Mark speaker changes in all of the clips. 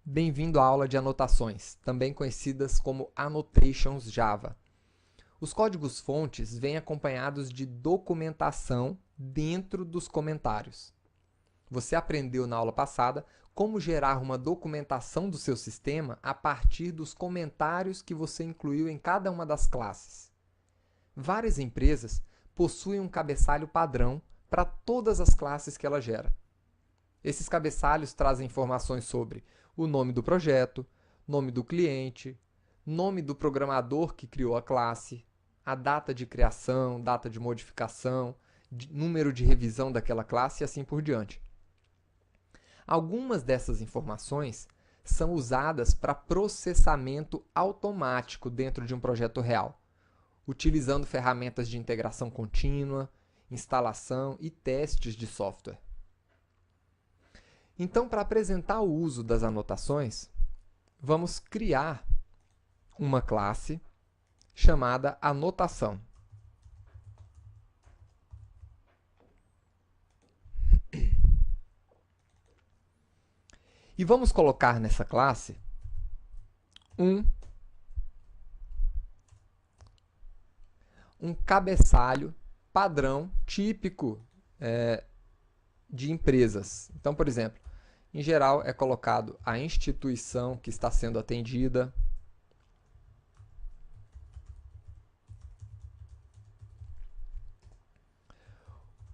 Speaker 1: Bem-vindo à aula de anotações, também conhecidas como Annotations Java. Os códigos-fontes vêm acompanhados de documentação dentro dos comentários. Você aprendeu na aula passada como gerar uma documentação do seu sistema a partir dos comentários que você incluiu em cada uma das classes. Várias empresas possuem um cabeçalho padrão para todas as classes que ela gera. Esses cabeçalhos trazem informações sobre o nome do projeto, nome do cliente, nome do programador que criou a classe, a data de criação, data de modificação, número de revisão daquela classe e assim por diante. Algumas dessas informações são usadas para processamento automático dentro de um projeto real, utilizando ferramentas de integração contínua, instalação e testes de software. Então, para apresentar o uso das anotações, vamos criar uma classe chamada anotação. E vamos colocar nessa classe um cabeçalho padrão típico de empresas. Então, por exemplo, em geral é colocado a instituição que está sendo atendida,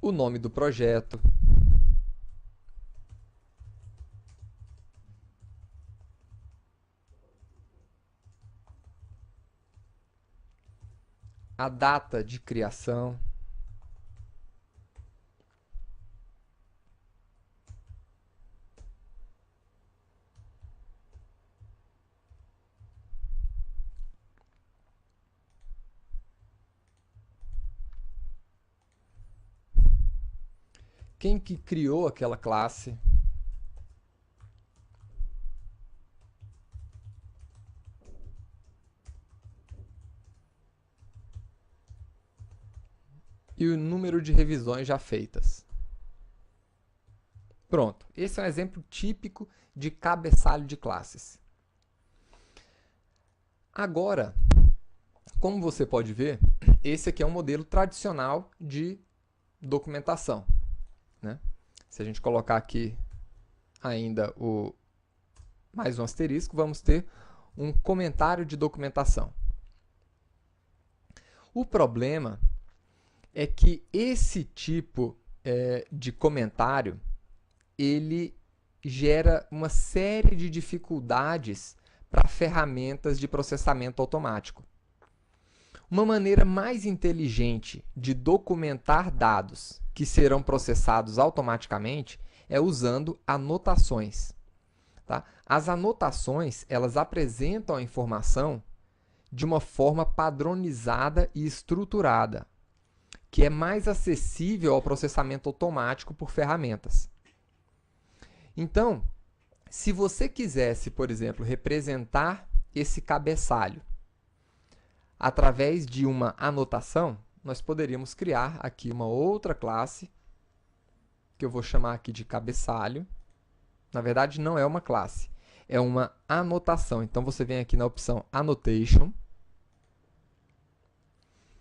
Speaker 1: o nome do projeto, a data de criação, quem que criou aquela classe, e o número de revisões já feitas. Pronto, esse é um exemplo típico de cabeçalho de classes. Agora, como você pode ver, esse aqui é um modelo tradicional de documentação, né? Se a gente colocar aqui ainda mais um asterisco, vamos ter um comentário de documentação. O problema é que esse tipo de comentário ele gera uma série de dificuldades para ferramentas de processamento automático. Uma maneira mais inteligente de documentar dados que serão processados automaticamente é usando anotações. Tá? As anotações elas apresentam a informação de uma forma padronizada e estruturada, que é mais acessível ao processamento automático por ferramentas. Então, se você quisesse, por exemplo, representar esse cabeçalho através de uma anotação, nós poderíamos criar aqui uma outra classe, que eu vou chamar aqui de cabeçalho. Na verdade, não é uma classe, é uma anotação. Então, você vem aqui na opção Annotation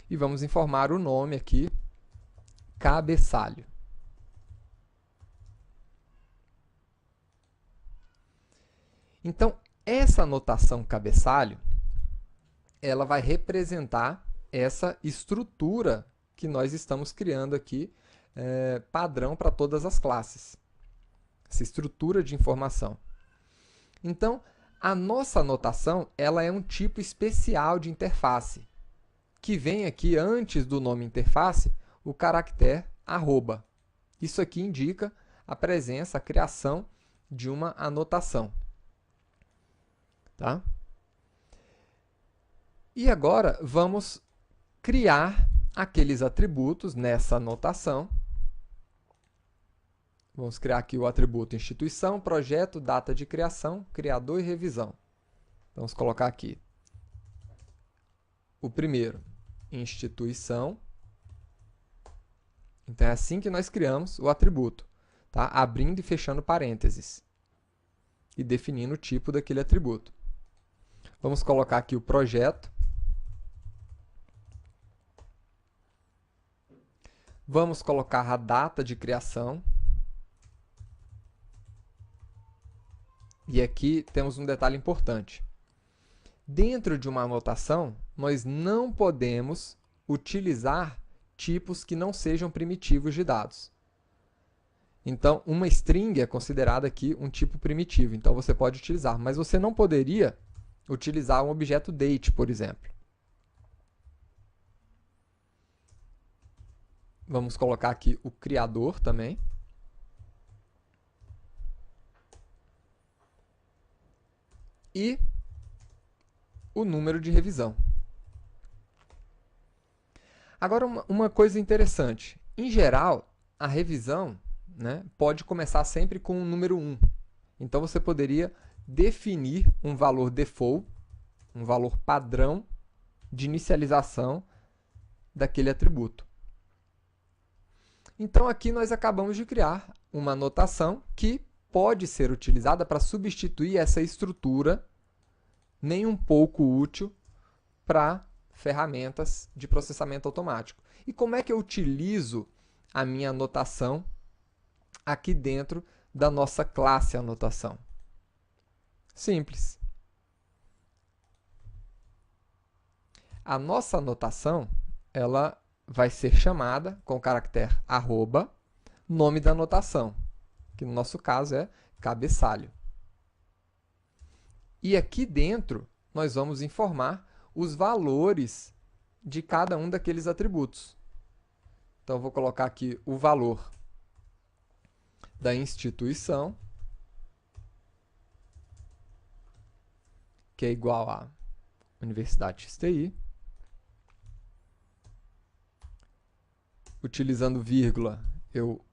Speaker 1: e vamos informar o nome aqui, cabeçalho. Então, essa anotação cabeçalho, ela vai representar essa estrutura que nós estamos criando aqui, padrão para todas as classes. Essa estrutura de informação. Então, a nossa anotação, ela é um tipo especial de interface, que vem aqui antes do nome interface, o caractere arroba. Isso aqui indica a presença, a criação de uma anotação. Tá? E agora vamos criar aqueles atributos nessa anotação. Vamos criar aqui o atributo instituição, projeto, data de criação, criador e revisão. Vamos colocar aqui o primeiro, instituição. Então, é assim que nós criamos o atributo, tá? Abrindo e fechando parênteses. e definindo o tipo daquele atributo. Vamos colocar aqui o projeto. Vamos colocar a data de criação. E aqui temos um detalhe importante. Dentro de uma anotação, nós não podemos utilizar tipos que não sejam primitivos de dados. Então, uma string é considerada aqui um tipo primitivo, então você pode utilizar, mas você não poderia utilizar um objeto date, por exemplo. Vamos colocar aqui o criador também. E o número de revisão. Agora, uma coisa interessante. Em geral, a revisão, né, pode começar sempre com o número 1. Então, você poderia definir um valor default, um valor padrão de inicialização daquele atributo. Então, aqui nós acabamos de criar uma anotação que pode ser utilizada para substituir essa estrutura nem um pouco útil para ferramentas de processamento automático. E como é que eu utilizo a minha anotação aqui dentro da nossa classe anotação? Simples. A nossa anotação, ela vai ser chamada com o caractere arroba, nome da anotação, que no nosso caso é cabeçalho. E aqui dentro, nós vamos informar os valores de cada um daqueles atributos. Então, eu vou colocar aqui o valor da instituição, que é igual a Universidade XTI. Utilizando vírgula, eu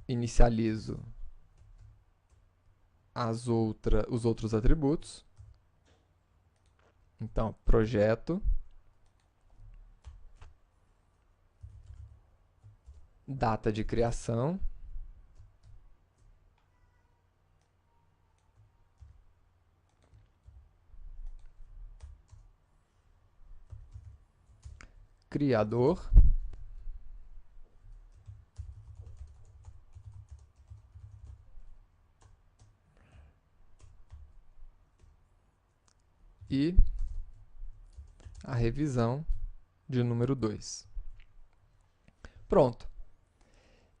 Speaker 1: inicializo os outros atributos. Então, projeto, data de criação, criador, e a revisão de número 2. Pronto.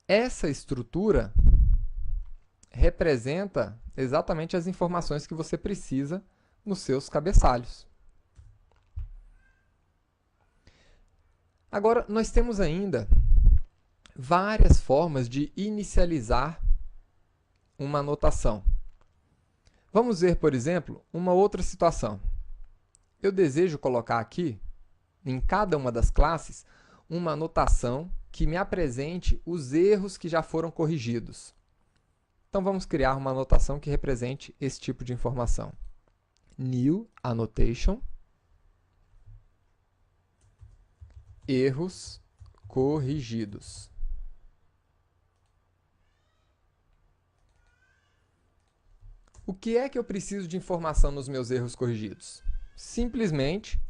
Speaker 1: Essa estrutura representa exatamente as informações que você precisa nos seus cabeçalhos. Agora, nós temos ainda várias formas de inicializar uma anotação. Vamos ver, por exemplo, uma outra situação. Eu desejo colocar aqui, em cada uma das classes, uma anotação que me apresente os erros que já foram corrigidos. Então, vamos criar uma anotação que represente esse tipo de informação. New Annotation, erros corrigidos. O que é que eu preciso de informação nos meus erros corrigidos? Simplesmente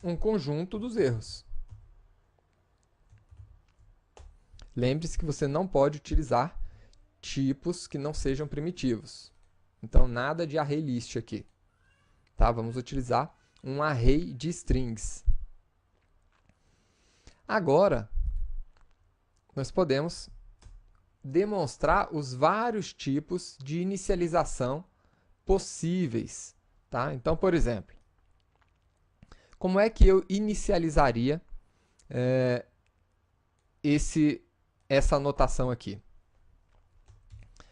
Speaker 1: um conjunto dos erros. Lembre-se que você não pode utilizar tipos que não sejam primitivos. Então, nada de array list aqui. Tá? Vamos utilizar um array de strings. Agora, nós podemos demonstrar os vários tipos de inicialização possíveis. Tá? Então, por exemplo, como é que eu inicializaria essa anotação aqui?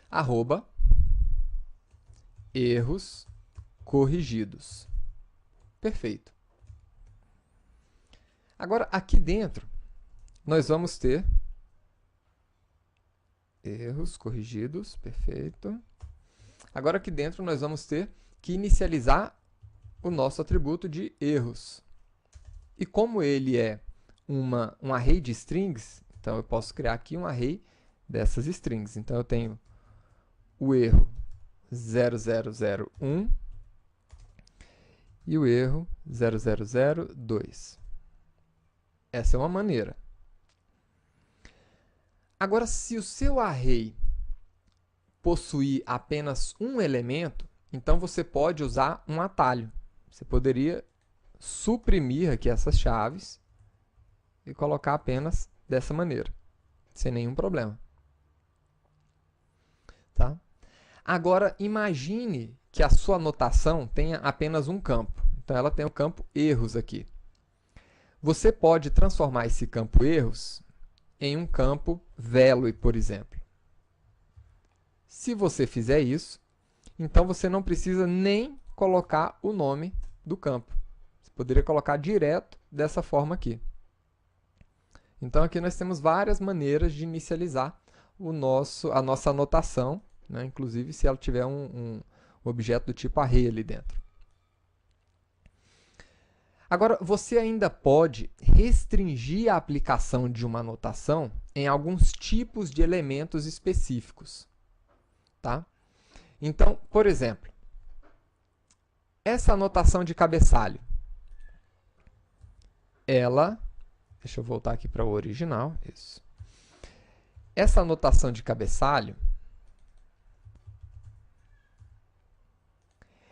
Speaker 1: Arroba erros corrigidos. Perfeito. Agora, aqui dentro, nós vamos ter erros corrigidos. Perfeito. Agora, aqui dentro, nós vamos ter que inicializar o nosso atributo de erros. E como ele é um array de strings, então eu posso criar aqui um array dessas strings. Então, eu tenho o erro 0001 e o erro 0002. Essa é uma maneira. Agora, se o seu array possuir apenas um elemento, então você pode usar um atalho. Você poderia suprimir aqui essas chaves e colocar apenas dessa maneira, sem nenhum problema. Tá? Agora, imagine que a sua anotação tenha apenas um campo. Então, ela tem o campo erros aqui. Você pode transformar esse campo erros em um campo value, por exemplo. Se você fizer isso, então você não precisa nem colocar o nome do campo. Você poderia colocar direto dessa forma aqui. Então, aqui nós temos várias maneiras de inicializar a nossa anotação, né? Inclusive se ela tiver um objeto do tipo array ali dentro. Agora, você ainda pode restringir a aplicação de uma anotação em alguns tipos de elementos específicos. Tá? Então, por exemplo, essa anotação de cabeçalho, deixa eu voltar aqui para o original, isso. Essa anotação de cabeçalho,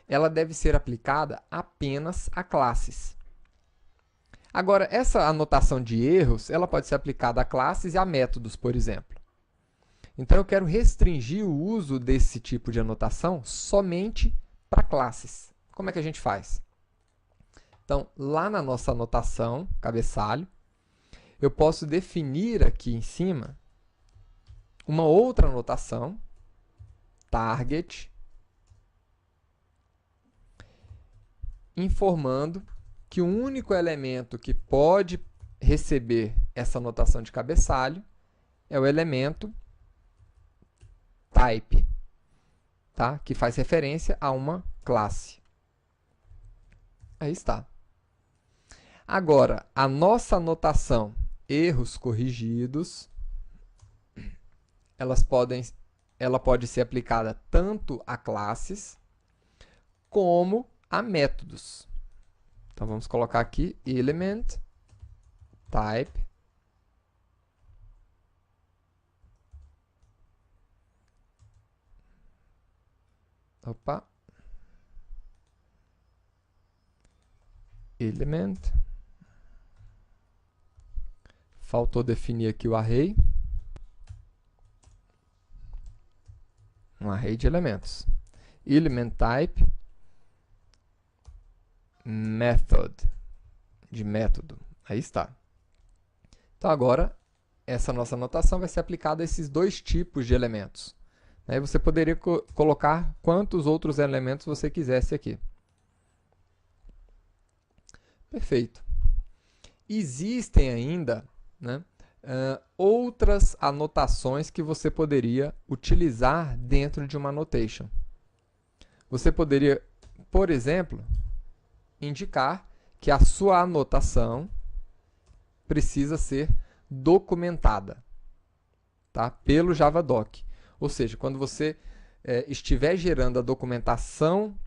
Speaker 1: ela deve ser aplicada apenas a classes. Agora, essa anotação de erros, ela pode ser aplicada a classes e a métodos, por exemplo. Então, eu quero restringir o uso desse tipo de anotação somente para classes. Como é que a gente faz? Então, lá na nossa anotação, cabeçalho, eu posso definir aqui em cima uma outra anotação, target, informando que o único elemento que pode receber essa anotação de cabeçalho é o elemento type, tá? Que faz referência a uma classe. Aí está. Agora, a nossa anotação erros corrigidos, ela pode ser aplicada tanto a classes como a métodos. Então, vamos colocar aqui element type element. Faltou definir aqui o array. Um array de elementos. Element type method, de método. Aí está. Então, agora, essa nossa anotação vai ser aplicada a esses dois tipos de elementos. Aí você poderia colocar quantos outros elementos você quisesse aqui. Perfeito. Existem ainda, né, outras anotações que você poderia utilizar dentro de uma annotation. Você poderia, por exemplo, indicar que a sua anotação precisa ser documentada, tá? Pelo Javadoc. Ou seja, quando você estiver gerando a documentação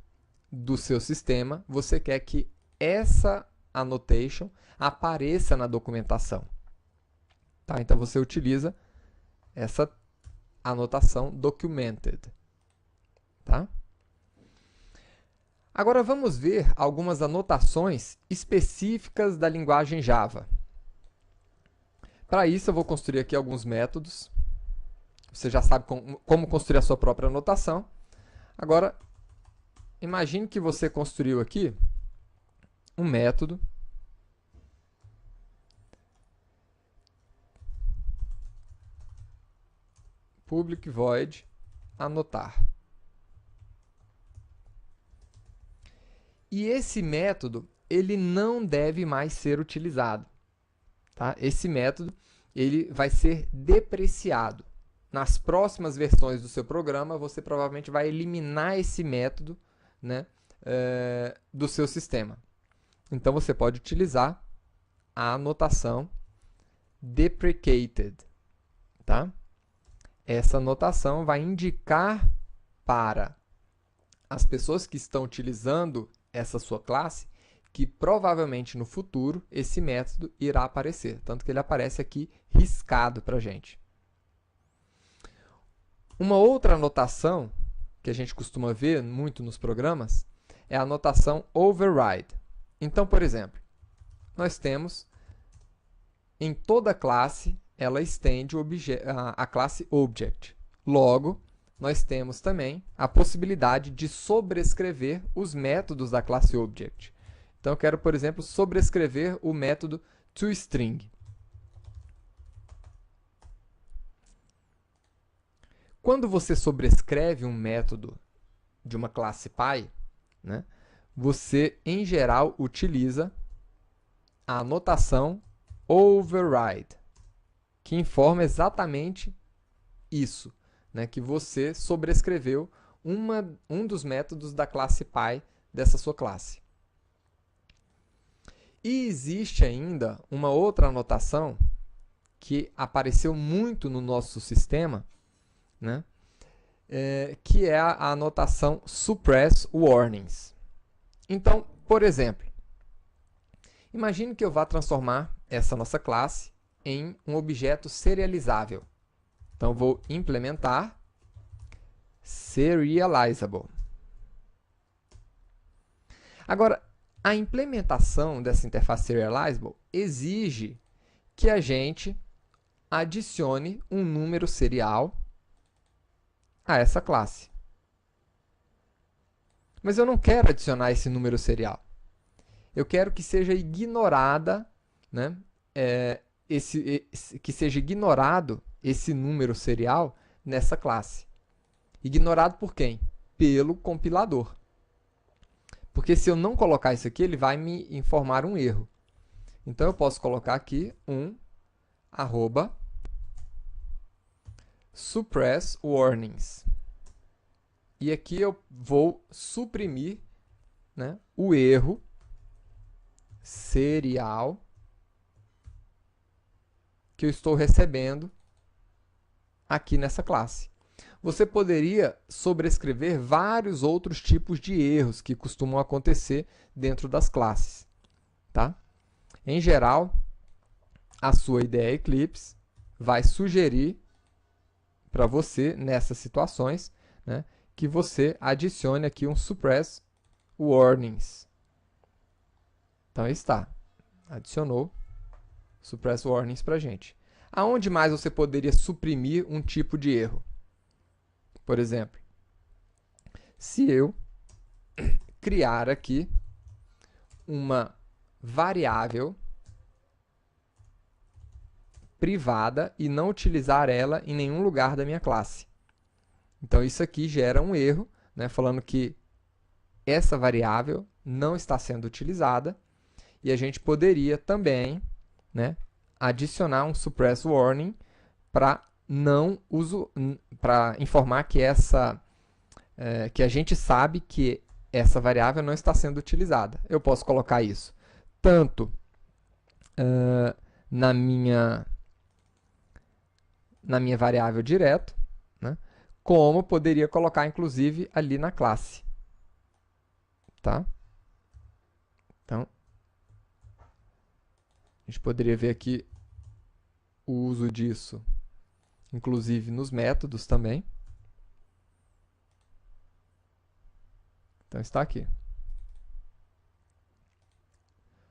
Speaker 1: do seu sistema, você quer que essa annotation apareça na documentação. Tá? Então, você utiliza essa anotação documented. Tá? Agora, vamos ver algumas anotações específicas da linguagem Java. Para isso, eu vou construir aqui alguns métodos. Você já sabe como construir a sua própria anotação. Agora, imagine que você construiu aqui um método public void anotar. E esse método, ele não deve mais ser utilizado. Tá? Esse método, ele vai ser depreciado. Nas próximas versões do seu programa, você provavelmente vai eliminar esse método, né, do seu sistema. Então, você pode utilizar a anotação deprecated. Tá? Essa anotação vai indicar para as pessoas que estão utilizando essa sua classe, que provavelmente no futuro esse método irá aparecer, tanto que ele aparece aqui riscado para a gente. Uma outra anotação que a gente costuma ver muito nos programas é a anotação override. Então, por exemplo, nós temos em toda classe, ela estende a classe object. Logo, nós temos também a possibilidade de sobrescrever os métodos da classe object. Então, eu quero, por exemplo, sobrescrever o método toString. Quando você sobrescreve um método de uma classe Py, né, você, em geral, utiliza a anotação override, que informa exatamente isso, né, que você sobrescreveu um dos métodos da classe Py dessa sua classe. E existe ainda uma outra anotação que apareceu muito no nosso sistema, né, que é a anotação suppress warnings. Então, por exemplo, imagine que eu vá transformar essa nossa classe em um objeto serializável. Então, vou implementar serializable. Agora, a implementação dessa interface serializable exige que a gente adicione um número serial a essa classe. Mas eu não quero adicionar esse número serial. Eu quero que seja ignorada, né, que seja ignorado esse número serial nessa classe. Ignorado por quem? Pelo compilador. Porque se eu não colocar isso aqui, ele vai me informar um erro. Então, eu posso colocar aqui suppress warnings. E aqui eu vou suprimir, né, o erro serial que eu estou recebendo aqui nessa classe. Você poderia sobrescrever vários outros tipos de erros que costumam acontecer dentro das classes, tá? Em geral, a sua ideia Eclipse vai sugerir para você, nessas situações, né, que você adicione aqui um suppress warnings. Então, está. Adicionou suppress warnings para a gente. Aonde mais você poderia suprimir um tipo de erro? Por exemplo, se eu criar aqui uma variável privada e não utilizar ela em nenhum lugar da minha classe. Então, isso aqui gera um erro, né, falando que essa variável não está sendo utilizada, e a gente poderia também, né, adicionar um suppress warning para informar que que a gente sabe que essa variável não está sendo utilizada. Eu posso colocar isso tanto na minha variável direto, né, como poderia colocar, inclusive, ali na classe. Tá? Então, a gente poderia ver aqui o uso disso, inclusive nos métodos também. Então, está aqui.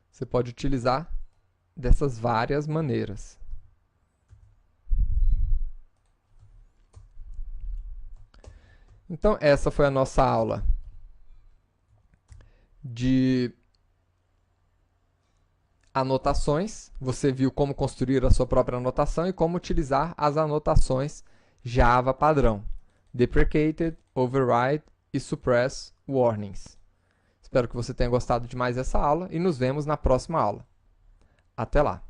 Speaker 1: Você pode utilizar dessas várias maneiras. Então, essa foi a nossa aula de anotações. Você viu como construir a sua própria anotação e como utilizar as anotações Java padrão. Deprecated, override e suppress warnings. Espero que você tenha gostado de mais essa aula e nos vemos na próxima aula. Até lá!